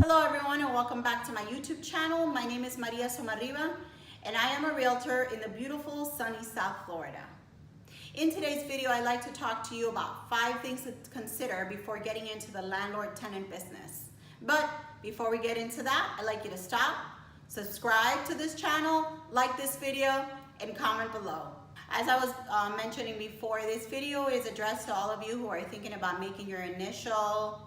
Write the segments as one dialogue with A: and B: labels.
A: Hello everyone and welcome back to my YouTube channel. My name is Maria.somarriba and I am a realtor in the beautiful sunny South Florida. In today's video, I'd like to talk to you about 5 things to consider before getting into the landlord-tenant business. But before we get into that, I'd like you to stop, subscribe to this channel, like this video, and comment below. As I was mentioning before, this video is addressed to all of you who are thinking about making your initial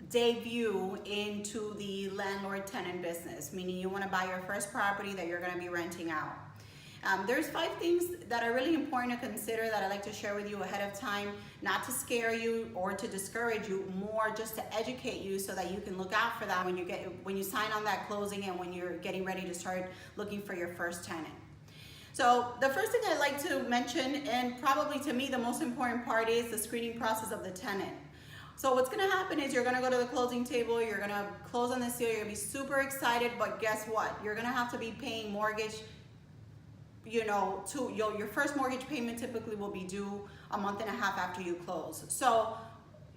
A: debut into the landlord-tenant business, meaning you want to buy your first property that you're going to be renting out. There's 5 things that are really important to consider that I'd like to share with you ahead of time, not to scare you or to discourage you, more just to educate you so that you can look out for that when you sign on that closing and when you're getting ready to start looking for your first tenant. So the first thing I'd like to mention, and probably to me the most important part, is the screening process of the tenant. So what's gonna happen is you're gonna go to the closing table, you're gonna close on this deal, you're gonna be super excited, but guess what? You're gonna have to be paying mortgage, your first mortgage payment typically will be due a month and a half after you close. So,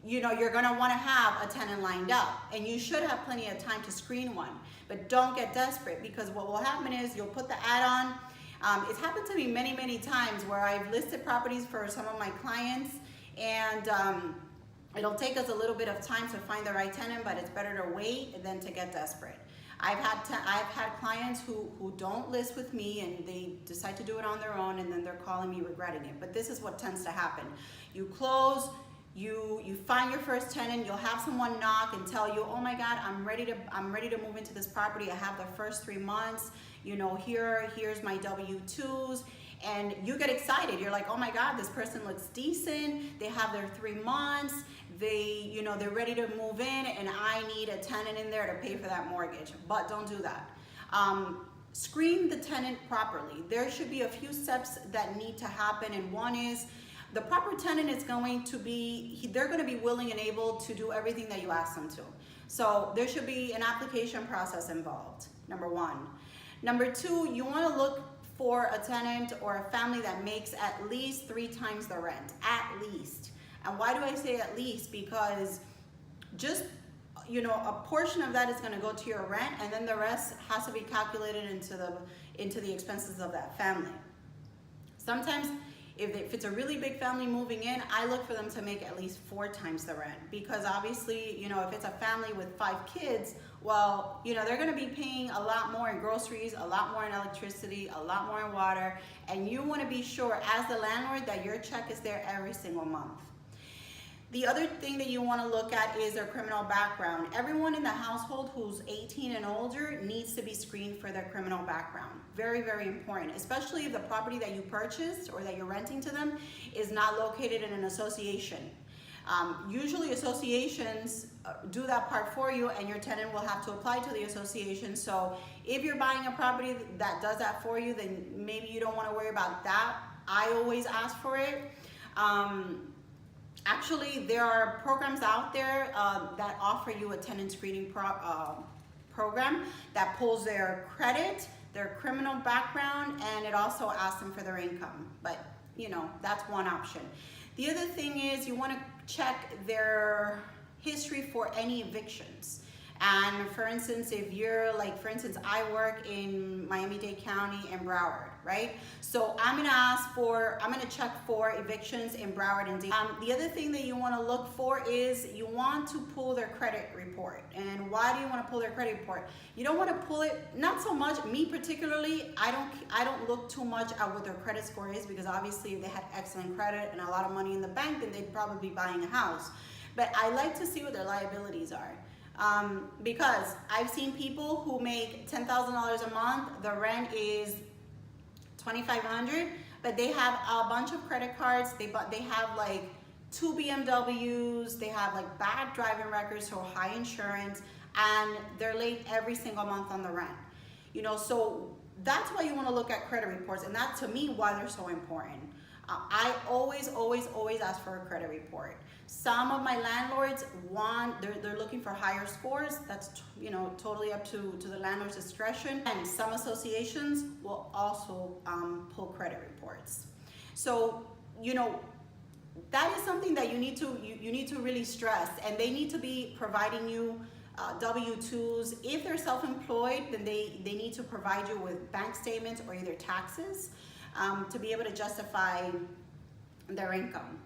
A: you're gonna wanna have a tenant lined up, and you should have plenty of time to screen one, but don't get desperate, because what will happen is you'll put the ad on. It's happened to me many, many times where I've listed properties for some of my clients, and it'll take us a little bit of time to find the right tenant, but it's better to wait than to get desperate. I've had clients who don't list with me and they decide to do it on their own, and then they're calling me regretting it. But this is what tends to happen. You close, you find your first tenant, you'll have someone knock and tell you, oh my God, I'm ready to move into this property. I have the first 3 months, here's my W-2s. And you get excited. You're like, oh my God, this person looks decent. They have their 3 months. They're ready to move in, and I need a tenant in there to pay for that mortgage. But don't do that. Screen the tenant properly. There should be a few steps that need to happen, and one is the proper tenant is going to be, they're going to be willing and able to do everything that you ask them to. So there should be an application process involved, number 1. Number 2, you want to look for a tenant or a family that makes at least 3 times the rent, at least. And why do I say at least? Because just, a portion of that is going to go to your rent, and then the rest has to be calculated into the expenses of that family. Sometimes if it's a really big family moving in, I look for them to make at least 4 times the rent, because obviously, if it's a family with 5 kids, well, they're going to be paying a lot more in groceries, a lot more in electricity, a lot more in water, and you want to be sure as the landlord that your check is there every single month. The other thing that you want to look at is their criminal background. Everyone in the household who's 18 and older needs to be screened for their criminal background. Very, very important, especially if the property that you purchased or that you're renting to them is not located in an association. Usually associations do that part for you, and your tenant will have to apply to the association. So if you're buying a property that does that for you, then maybe you don't want to worry about that. I always ask for it. Actually, there are programs out there that offer you a tenant screening program that pulls their credit, their criminal background, and it also asks them for their income. But, that's one option. The other thing is you want to check their history for any evictions. And for instance, if you're I work in Miami-Dade County and Broward, right? So I'm gonna check for evictions in Broward and Dade. The other thing that you want to look for is you want to pull their credit report. And why do you want to pull their credit report? You don't want to pull it, not so much, me particularly, I don't look too much at what their credit score is, because obviously if they had excellent credit and a lot of money in the bank, then they'd probably be buying a house. But I like to see what their liabilities are. Because I've seen people who make $10,000 a month, the rent is $2,500, but they have a bunch of credit cards, they have like 2 BMWs, they have like bad driving records, so high insurance, and they're late every single month on the rent. So that's why you want to look at credit reports, and that's to me why they're so important. I always ask for a credit report. Some of my landlords they're looking for higher scores. That's totally up to the landlord's discretion. And some associations will also pull credit reports. So that is something that you need to really stress, and they need to be providing you W-2s. If they're self-employed, then they need to provide you with bank statements or either taxes to be able to justify their income.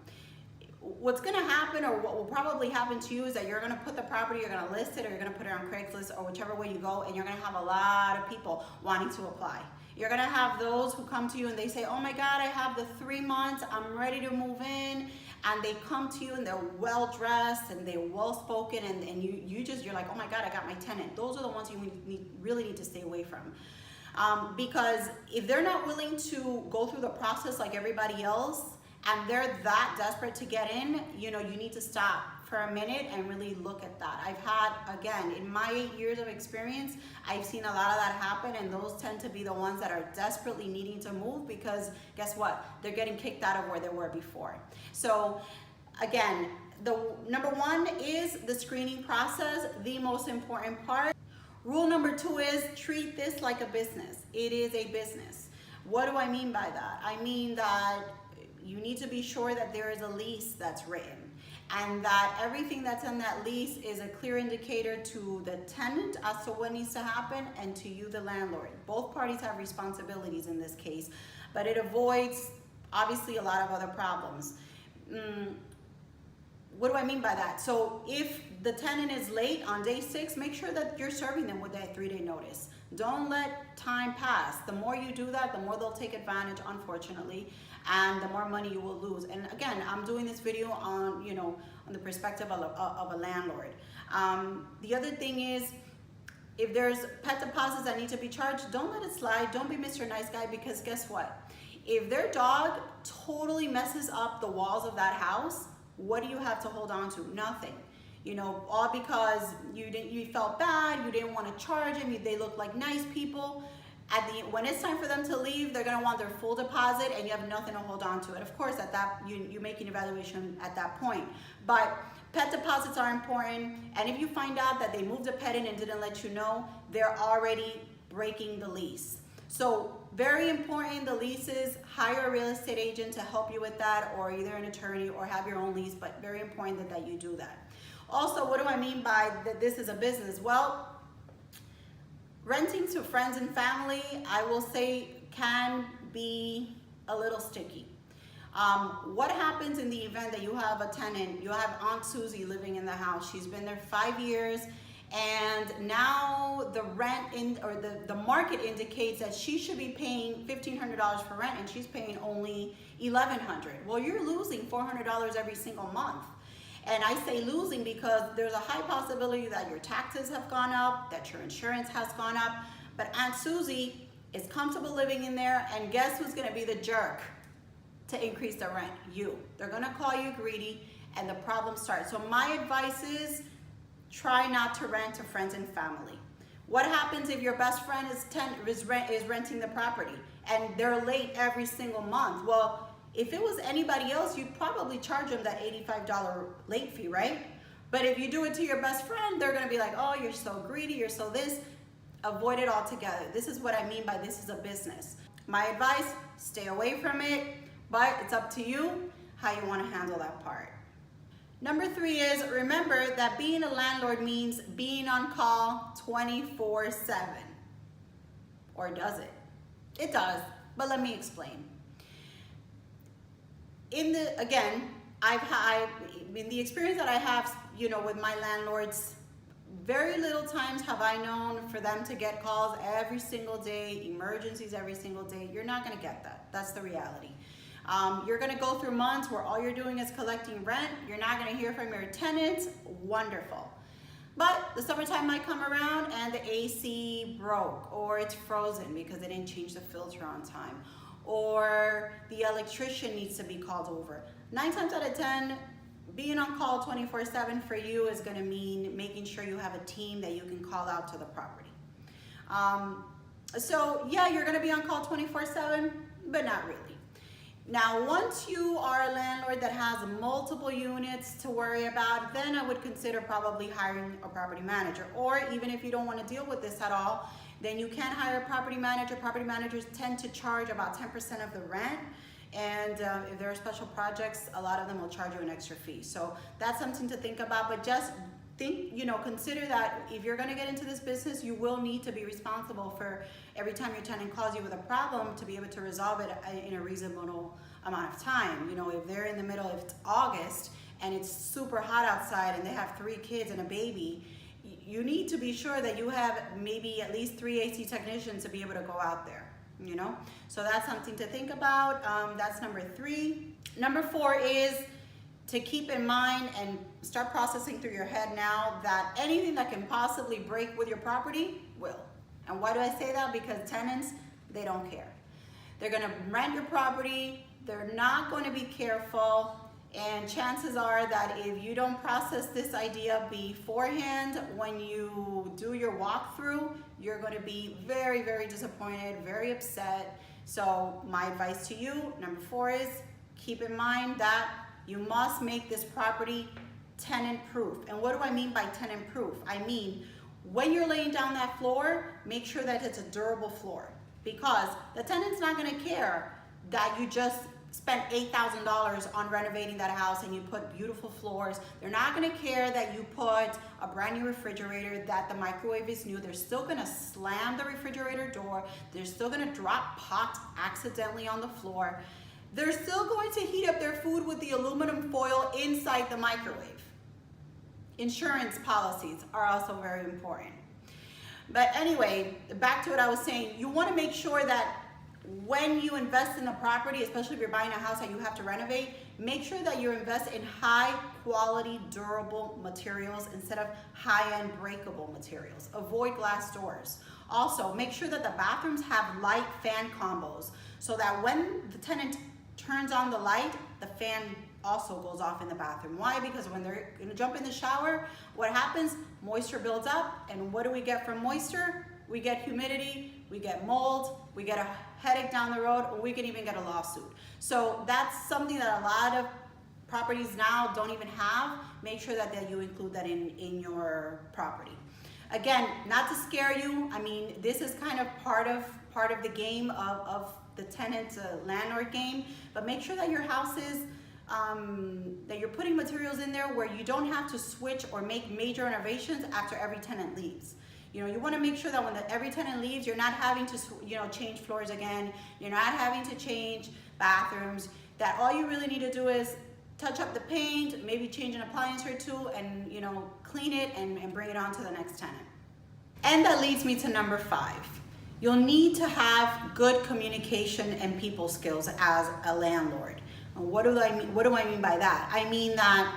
A: What's going to happen, or what will probably happen to you, is that you're going to put the property, you're going to list it, or you're going to put it on Craigslist, or whichever way you go, and you're going to have a lot of people wanting to apply. You're going to have those who come to you and they say, oh my God, I have the 3 months, I'm ready to move in. And they come to you and they're well dressed and they're well spoken, and you're like, oh my God, I got my tenant. Those are the ones you really need to stay away from. Because if they're not willing to go through the process like everybody else, and they're that desperate to get in, you need to stop for a minute and really look at that. I've had, again, in my 8 years of experience, I've seen a lot of that happen, and those tend to be the ones that are desperately needing to move, because guess what? They're getting kicked out of where they were before. So again, the number 1 is the screening process, the most important part. Rule number 2 is treat this like a business. It is a business. What do I mean by that? I mean that you need to be sure that there is a lease that's written, and that everything that's in that lease is a clear indicator to the tenant as to what needs to happen, and to you, the landlord. Both parties have responsibilities in this case, but it avoids, obviously, a lot of other problems. What do I mean by that? So if the tenant is late on day 6, make sure that you're serving them with that 3-day notice. Don't let time pass. The more you do that, the more they'll take advantage, unfortunately, and the more money you will lose. And again, I'm doing this video on, on the perspective of a landlord. The other thing is, if there's pet deposits that need to be charged, don't let it slide. Don't be Mr. Nice Guy, because guess what? If their dog totally messes up the walls of that house, what do you have to hold on to? Nothing. All because you felt bad, you didn't want to charge them, they look like nice people. When it's time for them to leave, they're going to want their full deposit, and you have nothing to hold on to. And of course, at that you make an evaluation at that point. But pet deposits are important, and if you find out that they moved a pet in and didn't let you know, they're already breaking the lease. So very important, the leases, hire a real estate agent to help you with that, or either an attorney, or have your own lease, but very important that you do that. Also, what do I mean by that this is a business? Well, renting to friends and family, I will say, can be a little sticky. What happens in the event that you have a tenant, you have Aunt Susie living in the house, she's been there 5 years, and now the the market indicates that she should be paying $1,500 for rent, and she's paying only $1,100. Well, you're losing $400 every single month. And I say losing because there's a high possibility that your taxes have gone up, that your insurance has gone up, but Aunt Susie is comfortable living in there, and guess who's gonna be the jerk to increase the rent? You. They're gonna call you greedy, and the problem starts. So my advice is, try not to rent to friends and family. What happens if your best friend is renting the property and they're late every single month? Well, if it was anybody else, you'd probably charge them that $85 late fee, right? But if you do it to your best friend, they're gonna be like, oh, you're so greedy, you're so this. Avoid it altogether. This is what I mean by this is a business. My advice, stay away from it, but it's up to you how you wanna handle that part. Number 3 is, remember that being a landlord means being on call 24/7. Or does it? It does, but let me explain. In the experience that I have, with my landlords, very little times have I known for them to get calls every single day, emergencies every single day. You're not gonna get that. That's the reality. You're gonna go through months where all you're doing is collecting rent. You're not gonna hear from your tenants. Wonderful. But the summertime might come around and the AC broke, or it's frozen because they didn't change the filter on time, or the electrician needs to be called over. 9 times out of 10, being on call 24/7 for you is gonna mean making sure you have a team that you can call out to the property. So yeah, you're gonna be on call 24/7, but not really. Now, once you are a landlord that has multiple units to worry about, then I would consider probably hiring a property manager. Or even if you don't want to deal with this at all, then you can hire a property manager. Property managers tend to charge about 10% of the rent. And if there are special projects, a lot of them will charge you an extra fee. So that's something to think about, but just think, consider that if you're gonna get into this business, you will need to be responsible for every time your tenant calls you with a problem to be able to resolve it in a reasonable amount of time. If they're in the middle, if it's August and it's super hot outside and they have 3 kids and a baby, you need to be sure that you have maybe at least 3 AC technicians to be able to go out there, So that's something to think about. That's number 3. Number 4 is to keep in mind and start processing through your head now that anything that can possibly break with your property will. And why do I say that? Because tenants, they don't care. They're gonna rent your property, they're not gonna be careful, and chances are that if you don't process this idea beforehand, when you do your walkthrough, you're gonna be very, very disappointed, very upset. So my advice to you, number 4 is keep in mind that you must make this property tenant proof. And what do I mean by tenant proof? I mean, when you're laying down that floor, make sure that it's a durable floor, because the tenant's not gonna care that you just spent $8,000 on renovating that house and you put beautiful floors. They're not gonna care that you put a brand new refrigerator, that the microwave is new. They're still gonna slam the refrigerator door. They're still gonna drop pots accidentally on the floor. They're still going to heat up their food with the aluminum foil inside the microwave. Insurance policies are also very important. But anyway, back to what I was saying, you want to make sure that when you invest in the property, especially if you're buying a house that you have to renovate, make sure that you invest in high quality, durable materials instead of high-end breakable materials. Avoid glass doors. Also, make sure that the bathrooms have light fan combos so that when the tenant turns on the light, the fan also goes off in the bathroom. Why? Because when they're gonna jump in the shower, what happens? Moisture builds up, and what do we get from moisture? We get humidity, we get mold, we get a headache down the road, or we can even get a lawsuit. So that's something that a lot of properties now don't even have. Make sure that you include that in your property. Again, not to scare you, I mean, this is kind of part of the game of the tenant landlord game, but make sure that your houses, that you're putting materials in there where you don't have to switch or make major renovations after every tenant leaves. You want to make sure that when every tenant leaves, you're not having to, change floors again. You're not having to change bathrooms. That all you really need to do is touch up the paint, maybe change an appliance or 2, and clean it and bring it on to the next tenant. And that leads me to number 5. You'll need to have good communication and people skills as a landlord. And what do I mean by that? I mean that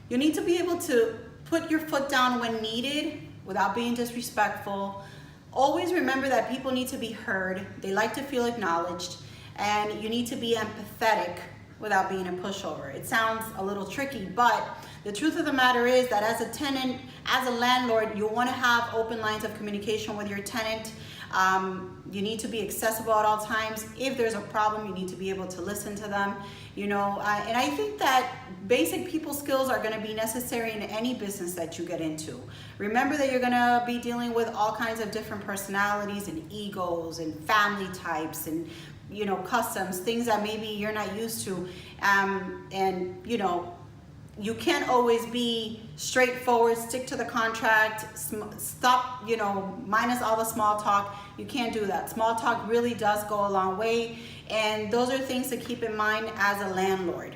A: you need to be able to put your foot down when needed without being disrespectful. Always remember that people need to be heard. They like to feel acknowledged, and you need to be empathetic without being a pushover. It sounds a little tricky, but the truth of the matter is that as a tenant, as a landlord, you want to have open lines of communication with your tenant. You need to be accessible at all times. If there's a problem, you need to be able to listen to them. And I think that basic people skills are going to be necessary in any business that you get into. Remember that you're going to be dealing with all kinds of different personalities and egos and family types and customs, things that maybe you're not used to. You can't always be straightforward, stick to the contract, stop, minus all the small talk. You can't do that. Small talk really does go a long way, and those are things to keep in mind as a landlord.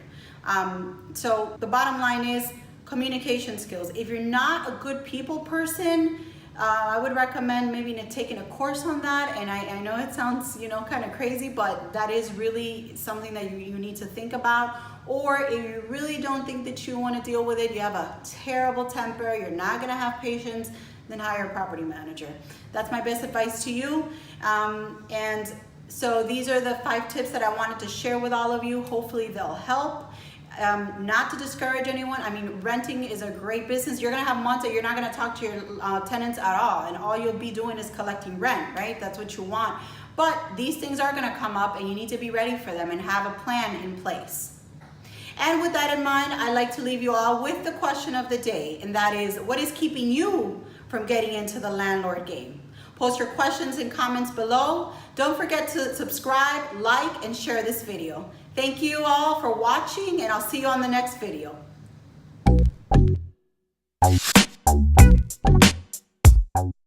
A: So the bottom line is communication skills. If you're not a good people person, I would recommend maybe taking a course on that. And I know it sounds, kind of crazy, but that is really something that you need to think about. Or if you really don't think that you want to deal with it, you have a terrible temper, you're not going to have patience, then hire a property manager. That's my best advice to you. And so these are the 5 tips that I wanted to share with all of you. Hopefully they'll help. Not to discourage anyone. I mean, renting is a great business. You're gonna have months that you're not gonna talk to your tenants at all, and all you'll be doing is collecting rent, right? That's what you want. But these things are gonna come up, and you need to be ready for them and have a plan in place. And with that in mind, I'd like to leave you all with the question of the day, and that is, what is keeping you from getting into the landlord game? Post your questions and comments below. Don't forget to subscribe, like, and share this video. Thank you all for watching, and I'll see you on the next video.